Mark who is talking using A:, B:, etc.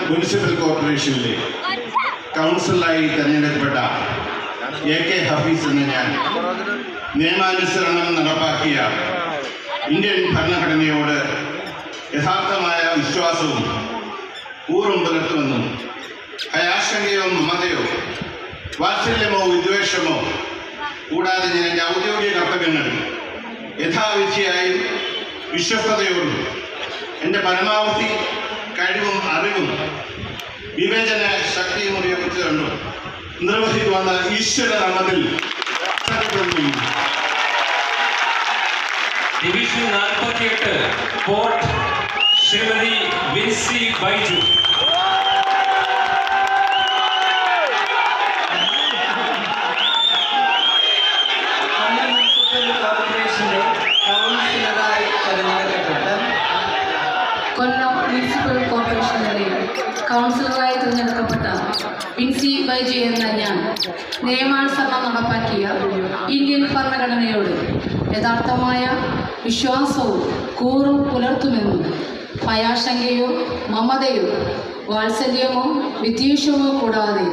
A: Municipal കോർപ്പറേഷനിലെ കൗൺസിലറായി തെരഞ്ഞെടുക്കപ്പെട്ട AK Hafiz എന്ന ഞാൻ നിയമാനുസരണം നടപ്പാക്കിയ ഇന്ത്യൻ ഭരണഘടനയോട് യഥാർത്ഥമായ വിശ്വാസവും കൂറും പുലർത്തുമെന്നും ഭയാശങ്കയോ മമതയോ വാത്സല്യമോ വിദ്വേഷമോ കൂടാതെ ഞാൻ എൻ്റെ ഔദ്യോഗിക കർത്തവ്യങ്ങൾ യഥാവിധിയായും വിശ്വസ്തയോടും എൻ്റെ പരമാവധി കഴിവും അറിവും വിവേചന ശക്തിയും ഉപയോഗിച്ചുകൊണ്ടും നിർവഹിക്കുവാൻ ഈശ്വര നാമത്തിൽ
B: ഡിവിഷൻ 48 പോർട്ട് ശ്രീമതി വിൻസി ബൈജു.
C: കൊല്ലം മുനിസിപ്പൽ കോർപ്പറേഷനിലെ കൗൺസിലറായി തിരഞ്ഞെടുക്കപ്പെട്ട വിൻസി ബൈജു എന്ന ഞാൻ നിയമാനുസരണം നടപ്പാക്കിയ ഇന്ത്യൻ ഭരണഘടനയോട് യഥാർത്ഥമായ വിശ്വാസവും കൂറും പുലർത്തുമെന്നും ഭയാശങ്കയോ മമതയോ വാത്സല്യമോ വിദ്വേഷമോ കൂടാതെ